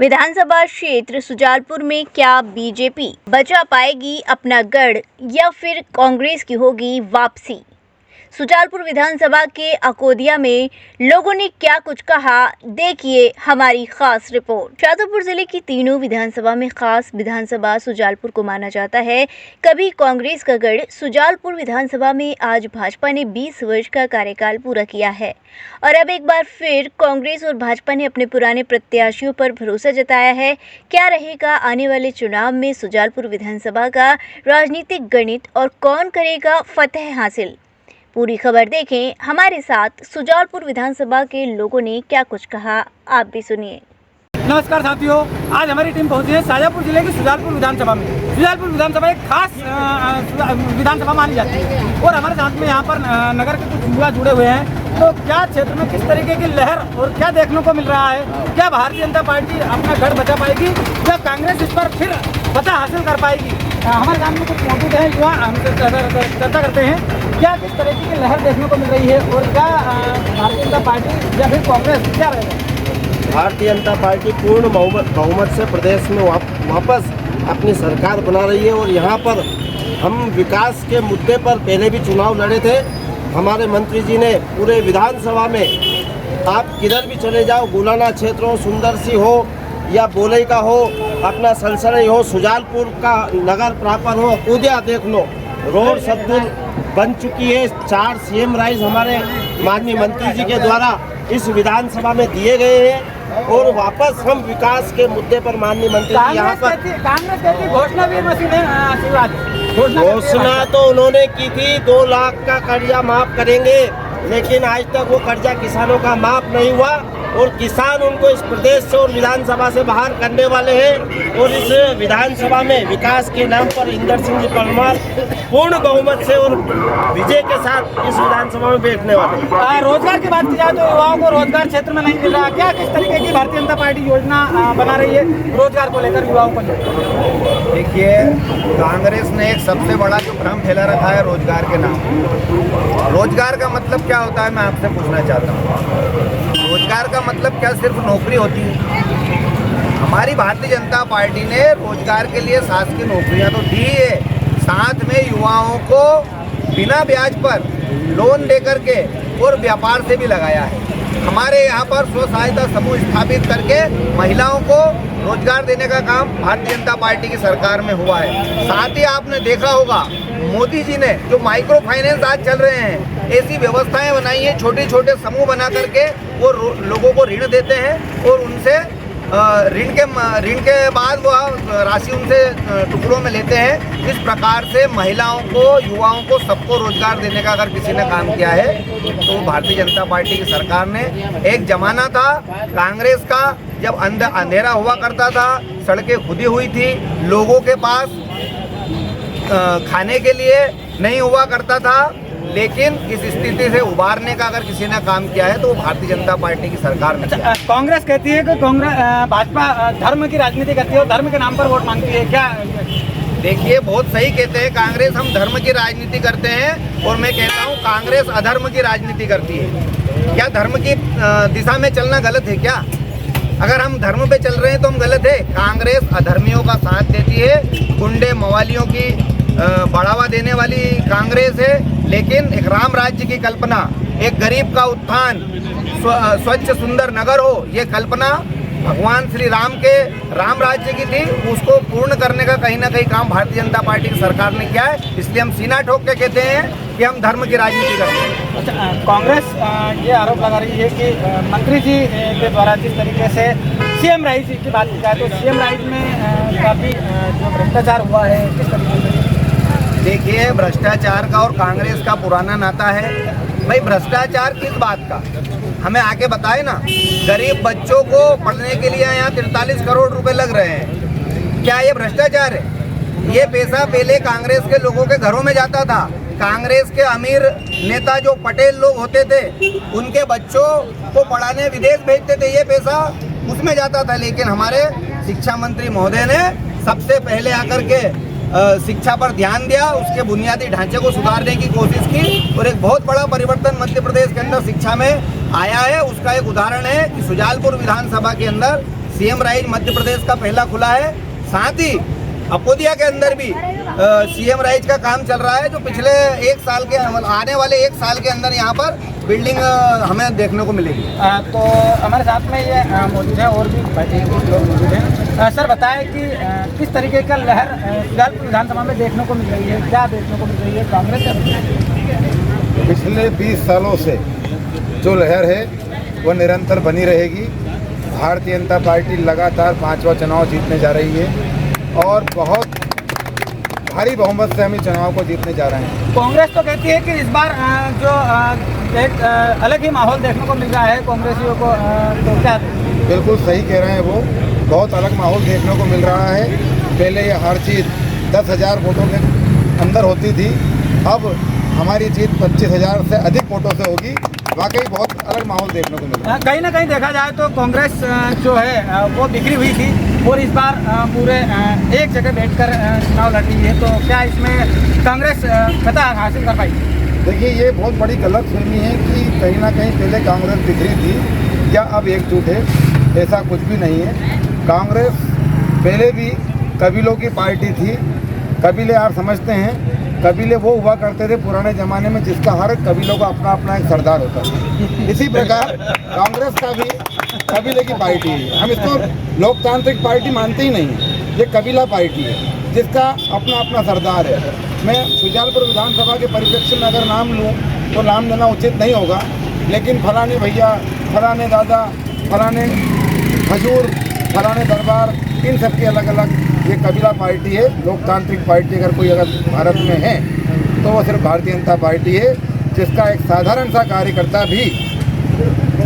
विधानसभा क्षेत्र सुजालपुर में क्या बीजेपी बचा पाएगी अपना गढ़ या फिर कांग्रेस की होगी वापसी? सुजालपुर विधानसभा के अकोदिया में लोगों ने क्या कुछ कहा, देखिए हमारी खास रिपोर्ट। शाजापुर जिले की तीनों विधानसभा में खास विधानसभा सुजालपुर को माना जाता है। कभी कांग्रेस का गढ़ सुजालपुर विधानसभा में आज भाजपा ने 20 वर्ष का कार्यकाल पूरा किया है और अब एक बार फिर कांग्रेस और भाजपा ने अपने पुराने प्रत्याशियों पर भरोसा जताया है। क्या रहेगा आने वाले चुनाव में सुजालपुर विधानसभा का राजनीतिक गणित और कौन करेगा फतह हासिल? पूरी खबर देखें हमारे साथ। सुजालपुर विधानसभा के लोगों ने क्या कुछ कहा, आप भी सुनिए। नमस्कार साथियों, आज हमारी टीम पहुंची है शाजापुर जिले की सुजालपुर विधानसभा में। सुजालपुर विधानसभा एक खास विधानसभा मानी जाती है और हमारे साथ में यहाँ पर नगर के कुछ युवा जुड़े हुए हैं। तो क्या क्षेत्र में किस तरीके की लहर और क्या देखने को मिल रहा है? क्या भारतीय जनता पार्टी अपना गढ़ बचा पाएगी या कांग्रेस इस पर फिर फतह हासिल कर पाएगी? हमारे सामने कुछ मौजूद है युवा, हमसे चर्चा करते हैं क्या किस तरीके की लहर देखने को मिल रही है और क्या भारतीय जनता पार्टी या फिर कांग्रेस क्या रहेगा? भारतीय जनता पार्टी पूर्ण बहुमत से प्रदेश में वापस अपनी सरकार बना रही है और यहाँ पर हम विकास के मुद्दे पर पहले भी चुनाव लड़े थे। हमारे मंत्री जी ने पूरे विधानसभा में आप किधर भी चले जाओ, गुलाना क्षेत्र हो, सुंदर सी हो या बोलई का हो, अपना सलसलई हो, सुजालपुर का नगर प्रापर हो, अकोदिया देख लो, रोड सदुल बन चुकी है। 4 CM राइज हमारे माननीय मंत्री जी के द्वारा इस विधानसभा में दिए गए हैं और वापस हम विकास के मुद्दे पर माननीय मंत्री जी यहाँ पर कांग्रेस कहती घोषणा भी घोषणा तो उन्होंने की थी 2 लाख का कर्जा माफ करेंगे, लेकिन आज तक वो कर्जा किसानों का माफ नहीं हुआ और किसान उनको इस प्रदेश से और विधानसभा से बाहर करने वाले हैं। और इस विधानसभा में विकास के नाम पर इंदर सिंह जी परमार पूर्ण बहुमत से और विजय के साथ इस विधानसभा में बैठने वाले हैं। रोजगार की बात की जाए तो युवाओं को रोजगार क्षेत्र में नहीं मिल रहा, क्या किस तरीके की भारतीय जनता पार्टी योजना बना रही है रोजगार को लेकर युवाओं को? देखिए, कांग्रेस ने एक सबसे बड़ा जो भ्रम फैला रखा है रोजगार के नाम। रोजगार का मतलब क्या होता है, मैं आपसे पूछना चाहता हूँ। रोजगार का मतलब क्या सिर्फ नौकरी होती है? हमारी भारतीय जनता पार्टी ने रोजगार के लिए शासकीय नौकरियां तो दी है, साथ में युवाओं को बिना ब्याज पर लोन देकर के और व्यापार से भी लगाया है। हमारे यहाँ पर स्व सहायता समूह स्थापित करके महिलाओं को रोजगार देने का काम भारतीय जनता पार्टी की सरकार में हुआ है। साथ ही आपने देखा होगा मोदी जी ने जो माइक्रो फाइनेंस आज चल रहे हैं, ऐसी व्यवस्थाएं बनाई हैं, छोटे छोटे समूह बना करके वो लोगों को ऋण देते हैं और उनसे ऋण के बाद वह राशि उनसे टुकड़ों में लेते हैं। इस प्रकार से महिलाओं को, युवाओं को, सबको रोजगार देने का अगर किसी ने काम किया है तो भारतीय जनता पार्टी की सरकार ने। एक जमाना था कांग्रेस का जब अंधेरा हुआ करता था, सड़कें खुदी हुई थी, लोगों के पास खाने के लिए नहीं हुआ करता था, लेकिन इस स्थिति से उबारने का अगर किसी ने काम किया है तो वो भारतीय जनता पार्टी की सरकार ने। कांग्रेस कहती है कि भाजपा धर्म की राजनीति करती है और धर्म के नाम पर वोट मांगती है, क्या? देखिए, बहुत सही कहते हैं, कांग्रेस हम धर्म की राजनीति करते हैं और मैं कहता हूँ कांग्रेस अधर्म की राजनीति करती है। क्या धर्म की दिशा में चलना गलत है क्या? अगर हम धर्म पे चल रहे हैं तो हम गलत है? कांग्रेस अधर्मियों का साथ देती है, गुंडे मवालियों की बढ़ावा देने वाली कांग्रेस है। लेकिन एक राम राज्य की कल्पना, एक गरीब का उत्थान, स्वच्छ सुंदर नगर हो, ये कल्पना भगवान श्री राम के राम राज्य की थी। उसको पूर्ण करने का कहीं ना कहीं काम भारतीय जनता पार्टी की सरकार ने किया है। इसलिए हम सीना ठोक के कहते हैं कि हम धर्म की राजनीति करते हैं। अच्छा, कांग्रेस ये आरोप लगा रही है कि मंत्री जी के द्वारा जिस तरीके से CM राइज की बात की जाए तो CM राइज में काफ़ी जो भ्रष्टाचार हुआ है, किस तरीके से? देखिए, भ्रष्टाचार का और कांग्रेस का पुराना नाता है। भाई, भ्रष्टाचार किस बात का हमें आके बताए ना। गरीब बच्चों को पढ़ने के लिए यहाँ 43 करोड़ रुपए लग रहे हैं, क्या ये भ्रष्टाचार है? ये पैसा पहले कांग्रेस के लोगों के घरों में जाता था। कांग्रेस के अमीर नेता जो पटेल लोग होते थे, उनके बच्चों को पढ़ाने विदेश भेजते थे, ये पैसा उसमें जाता था। लेकिन हमारे शिक्षा मंत्री महोदय ने सबसे पहले आकर के शिक्षा पर ध्यान दिया, उसके बुनियादी ढांचे को सुधारने की कोशिश की और एक बहुत बड़ा परिवर्तन मध्य प्रदेश के अंदर शिक्षा में आया है। उसका एक उदाहरण है कि सुजालपुर विधानसभा के अंदर सीएम राइज मध्य प्रदेश का पहला खुला है। साथ ही अकोदिया के अंदर भी सीएम राइज का काम चल रहा है, जो पिछले एक साल के आने वाले एक साल के अंदर यहाँ पर बिल्डिंग हमें देखने को मिलेगी। तो हमारे साथ में ये मौजूद है और भी कुछ लोग मौजूद हैं। सर बताएं कि किस तरीके का लहर सुजालपुर विधानसभा में देखने को मिल रही है, क्या देखने को मिल रही है कांग्रेस से? पिछले 20 सालों से जो लहर है वो निरंतर बनी रहेगी। भारतीय जनता पार्टी लगातार 5वां चुनाव जीतने जा रही है और बहुत भारी बहुमत से हम इस चुनाव को जीतने जा रहे हैं। कांग्रेस तो कहती है कि इस बार जो एक अलग ही माहौल देखने को मिल रहा है कांग्रेसियों को, तो क्या? बिल्कुल सही कह रहे हैं, वो बहुत अलग माहौल देखने को मिल रहा है। पहले ये हर चीज़ 10,000 वोटों के अंदर होती थी, अब हमारी जीत 25,000 से अधिक वोटों से होगी। वाकई बहुत अलग माहौल देखने को मिल रहा है। कहीं ना कहीं देखा जाए तो कांग्रेस जो है वो बिखरी हुई थी और इस बार पूरे एक जगह बैठकर चुनाव लड़ रही है, तो क्या इसमें कांग्रेस फतह हासिल कर पाई? देखिए, ये बहुत बड़ी गलतफहमी है कि कहीं ना कहीं पहले कांग्रेस बिखरी थी या अब एकजुट है। ऐसा कुछ भी नहीं है। कांग्रेस पहले भी कबीलों की पार्टी थी। कबीले आप समझते हैं, कबीले वो हुआ करते थे पुराने ज़माने में जिसका हर कबीलों का अपना अपना एक सरदार होता था। इसी प्रकार कांग्रेस का भी कबीले की पार्टी है। हम इसको लोकतांत्रिक पार्टी मानते ही नहीं है, ये कबीला पार्टी है जिसका अपना अपना सरदार है। मैं सुजालपुर विधानसभा के परिप्रेक्ष्य में अगर नाम लूँ तो नाम लेना उचित नहीं होगा, लेकिन फलाने भैया, फलाने दादा, फलाने हजूर, फलाने दरबार, इन सब की अलग अलग ये कबीला पार्टी है। लोकतांत्रिक पार्टी अगर कोई भारत में है तो वो सिर्फ भारतीय जनता पार्टी है, जिसका एक साधारण सा कार्यकर्ता भी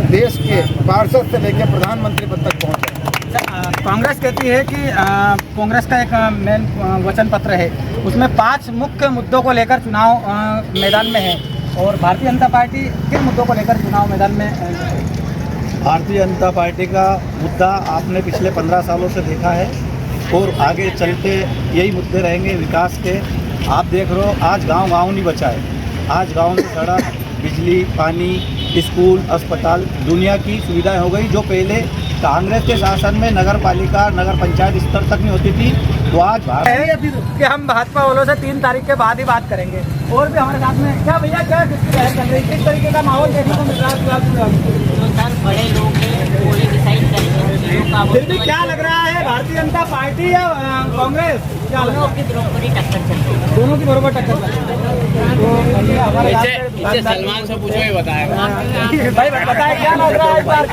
देश के पार्षद से लेकर प्रधानमंत्री पद तक पहुँचा। कांग्रेस कहती है कि कांग्रेस का एक मेन वचन पत्र है, उसमें 5 मुख्य मुद्दों को लेकर चुनाव मैदान में है, और भारतीय जनता पार्टी किन मुद्दों को लेकर चुनाव मैदान में? भारतीय जनता पार्टी का मुद्दा आपने पिछले 15 सालों से देखा है और आगे चलते यही मुद्दे रहेंगे विकास के। आप देख रहे हो, आज गांव नहीं बचा है। आज गांव में सड़क, बिजली, पानी, स्कूल, अस्पताल, दुनिया की सुविधाएं हो गई, जो पहले कांग्रेस के शासन में नगर पालिका, नगर पंचायत स्तर तक नहीं होती थी। तो आज कि हम भाजपा वालों से 3 तारीख के बाद ही बात करेंगे। और भी हमारे साथ में क्या भैया, क्या किसकी लहर चल रही है, किस तरीके का माहौल देखने को मिल रहा है? बड़े लोग हैं वो डिसाइड करेंगे। फिर भी क्या लग रहा है, भारतीय जनता पार्टी या कांग्रेस, क्या लग रहा है? बराबरी टक्कर चल रही है। दोनों की बराबर टक्कर चल रही है। तो हमारे सलमान से पूछो, ही बताएगा भाई, बताए क्या लग रहा है इस बार,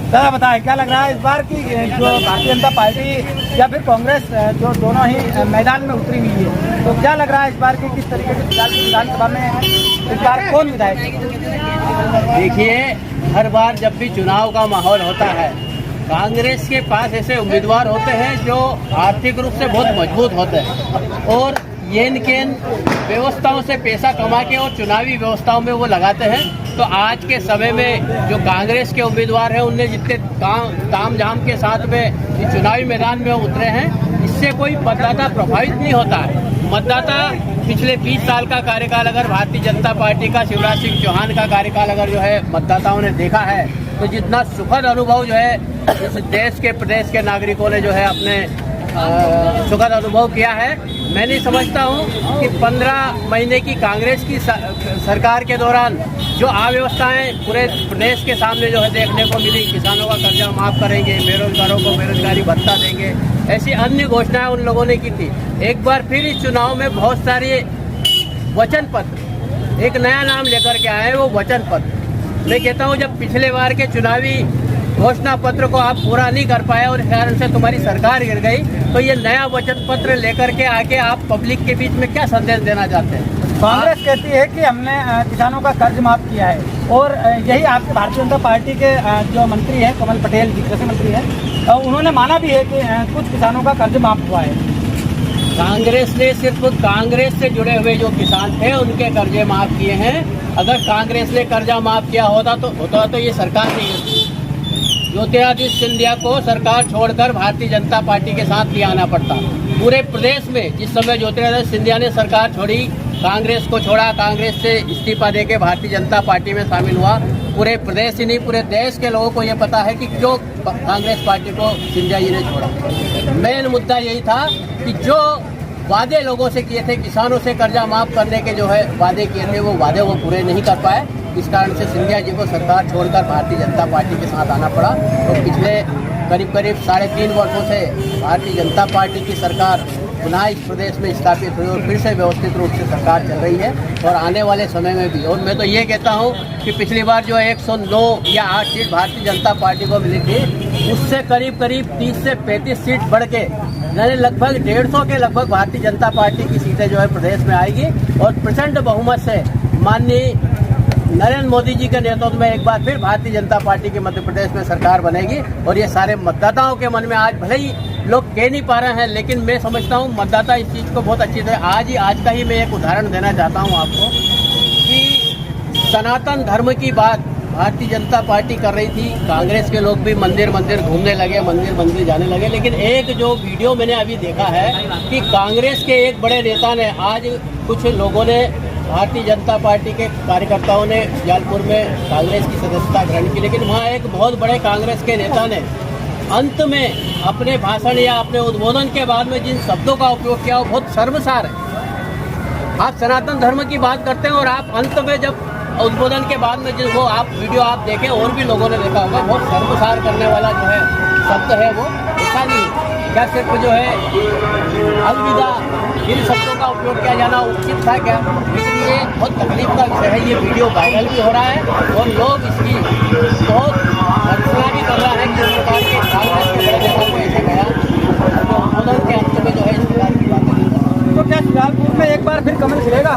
दादा बताएं क्या लग रहा है इस बार की जो भारतीय जनता पार्टी या फिर कांग्रेस जो दोनों ही मैदान में उतरी हुई है, तो क्या लग रहा है इस बार की किस तरीके से विधानसभा में इस बार कौन विधायक? देखिए, हर बार जब भी चुनाव का माहौल होता है, कांग्रेस के पास ऐसे उम्मीदवार होते हैं जो आर्थिक रूप से बहुत मजबूत होते हैं और येन केन व्यवस्थाओं से पैसा कमा के और चुनावी व्यवस्थाओं में वो लगाते हैं। तो आज के समय में जो कांग्रेस के उम्मीदवार हैं, उनने जितने ताम झाम के साथ में इस चुनावी मैदान में उतरे हैं, इससे कोई मतदाता प्रभावित नहीं होता है। मतदाता पिछले 20 साल का कार्यकाल अगर भारतीय जनता पार्टी का, शिवराज सिंह चौहान का कार्यकाल अगर जो है मतदाताओं ने देखा है, तो जितना सुखद अनुभव जो है इस देश के, प्रदेश के नागरिकों ने जो है अपने सुखद अनुभव किया है। मैं नहीं समझता हूं कि 15 महीने की कांग्रेस की सरकार के दौरान जो अव्यवस्थाएं पूरे प्रदेश के सामने जो है देखने को मिली, किसानों का कर्जा माफ़ करेंगे, बेरोजगारों को बेरोजगारी भत्ता देंगे, ऐसी अन्य घोषणाएं उन लोगों ने की थी। एक बार फिर इस चुनाव में बहुत सारे वचन पत्र, एक नया नाम लेकर के आए, वो वचन पत्र। मैं कहता हूं, जब पिछले बार के चुनावी घोषणा पत्र को आप पूरा नहीं कर पाए और इस कारण से तुम्हारी सरकार गिर गई, तो ये नया वचन पत्र लेकर के आके आप पब्लिक के बीच में क्या संदेश देना चाहते हैं? कांग्रेस कहती है कि हमने किसानों का कर्ज माफ किया है, और यही आपके भारतीय जनता पार्टी के जो मंत्री हैं कमल पटेल जी, कृषि मंत्री हैं, उन्होंने माना भी है कि कुछ किसानों का कर्ज माफ हुआ है। कांग्रेस ने सिर्फ कांग्रेस से जुड़े हुए जो किसान थे उनके कर्जे माफ किए हैं। अगर कांग्रेस ने कर्जा माफ किया होता तो ये सरकार नहीं होती। ज्योतिरादित्य सिंधिया को सरकार छोड़कर भारतीय जनता पार्टी के साथ ले आना पड़ता। पूरे प्रदेश में जिस समय ज्योतिरादित्य सिंधिया ने सरकार छोड़ी, कांग्रेस को छोड़ा, कांग्रेस से इस्तीफा देके भारतीय जनता पार्टी में शामिल हुआ। पूरे प्रदेश ही नहीं, पूरे देश के लोगों को ये पता है कि क्यों कांग्रेस पार्टी को सिंधिया जी ने छोड़ा। मेन मुद्दा यही था कि जो वादे लोगों से किए थे, किसानों से कर्जा माफ करने के जो है वादे किए थे, वो वादे वो पूरे नहीं कर पाए। इस कारण से सिंधिया जी को सरकार छोड़कर भारतीय जनता पार्टी के साथ आना पड़ा। तो पिछले करीब 3.5 वर्षों से भारतीय जनता पार्टी की सरकार पुनः इस प्रदेश में स्थापित हुई और फिर से व्यवस्थित रूप से सरकार चल रही है और आने वाले समय में भी। और मैं तो ये कहता हूँ कि पिछली बार जो 109 या 8 सीट भारतीय जनता पार्टी को मिली थी, उससे करीब 30 से 35 सीट बढ़ के यानी लगभग 150 के लगभग भारतीय जनता पार्टी की सीटें जो है प्रदेश में आएगी और प्रचंड बहुमत से माननीय नरेंद्र मोदी जी के नेतृत्व में एक बार फिर भारतीय जनता पार्टी की मध्य प्रदेश में सरकार बनेगी। और ये सारे मतदाताओं के मन में आज भले ही लोग कह नहीं पा रहे हैं, लेकिन मैं समझता हूँ मतदाता इस चीज़ को बहुत अच्छी तरह आज का ही मैं एक उदाहरण देना चाहता हूँ आपको कि सनातन धर्म की बात भारतीय जनता पार्टी कर रही थी। कांग्रेस के लोग भी मंदिर घूमने लगे, मंदिर जाने लगे। लेकिन एक जो वीडियो मैंने अभी देखा है कि कांग्रेस के एक बड़े नेता ने, आज कुछ लोगों ने, भारतीय जनता पार्टी के कार्यकर्ताओं ने सुजालपुर में कांग्रेस की सदस्यता ग्रहण की, लेकिन वहाँ एक बहुत बड़े कांग्रेस के नेता ने अंत में अपने भाषण या अपने उद्बोधन के बाद में जिन शब्दों का उपयोग किया वो बहुत शर्मसार है। आप सनातन धर्म की बात करते हैं और आप अंत में जब उद्बोधन के बाद में जिनको आप वीडियो आप देखें, और भी लोगों ने देखा होगा, बहुत शर्मसार करने वाला जो है शब्द है वो। ऐसा नहीं क्या सिर्फ जो है अलविदा इन शब्दों का उपयोग किया जाना उचित था क्या? लेकिन ये बहुत तकलीफ का विषय है। ये वीडियो वायरल भी हो रहा है और लोग इसकी बहुत भर्त्सना भी कर रहा है कि इस प्रकार के कांग्रेस के बड़े नेता को ऐसा गया और उद्बोधन के अंत में जो है इस प्रकार की बातें नहीं कर। तो क्या सुजालपुर में एक बार फिर कमल खिलेगा?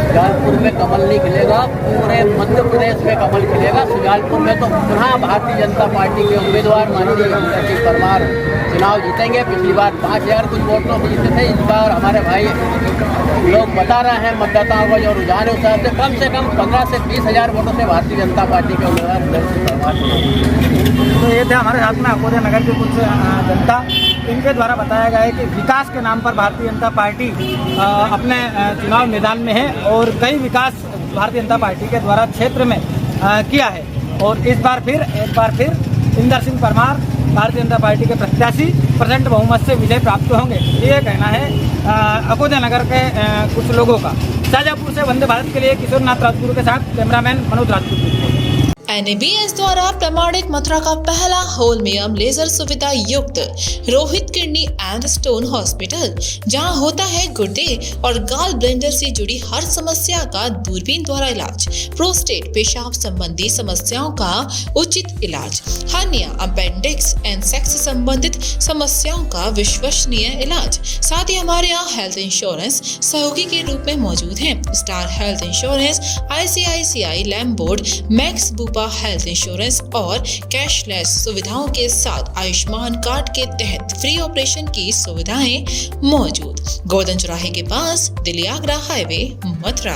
सुजालपुर में कमल नहीं खिलेगा, पूरे मध्य प्रदेश में कमल खिलेगा। सुजालपुर में तो पुनः भारतीय जनता पार्टी के उम्मीदवार माननीय इंद्रजीत परमार चुनाव जीतेंगे। पिछली बार 5000 कुछ वोटों से जीते थे। इस बार हमारे भाई लोग बता रहे हैं मतदाताओं का जो रुझान है उस हिसाब से कम 15 से 20 हज़ार वोटों से भारतीय जनता पार्टी के उम्मीदवार इंद्रजीत परमार। तो ये थे हमारे साथ में अकोला नगर की कुछ जनता, इनके द्वारा बताया गया है कि विकास के नाम पर भारतीय जनता पार्टी अपने चुनाव मैदान में है और कई विकास भारतीय जनता पार्टी के द्वारा क्षेत्र में किया है। और इस बार फिर एक बार फिर इंदर सिंह परमार भारतीय जनता पार्टी के प्रत्याशी प्रचंड बहुमत से विजय प्राप्त होंगे, ये कहना है अकोला नगर के कुछ लोगों का। शाजापुर से वंदे भारत के लिए किशोर नाथ राजगुरु के साथ कैमरामैन मनोज राजपूत। NABS द्वारा प्रमाणित मथुरा का पहला होलमियम लेजर सुविधा युक्त Rohit kidney and stone hospital, जहां होता है गुर्दे और गाल ब्लेंडर से जुड़ी हर समस्या का दूरबीन द्वारा इलाज, प्रोस्टेट पेशाब संबंधी समस्याओं का उचित इलाज, हर्निया, अपेंडिक्स एंड सेक्स संबंधित समस्याओं का विश्वसनीय इलाज। साथ ही हमारे यहाँ हेल्थ इंश्योरेंस सहयोगी के रूप में मौजूद है। Star health insurance, ICICI Lombard, Max Bupa health insurance और कैशलेस सुविधाओं के साथ आयुष्मान कार्ड के तहत फ्री ऑपरेशन की सुविधाएं मौजूद। गोवर्धन चौराहे के पास दिल्ली आगरा हाईवे, मथुरा।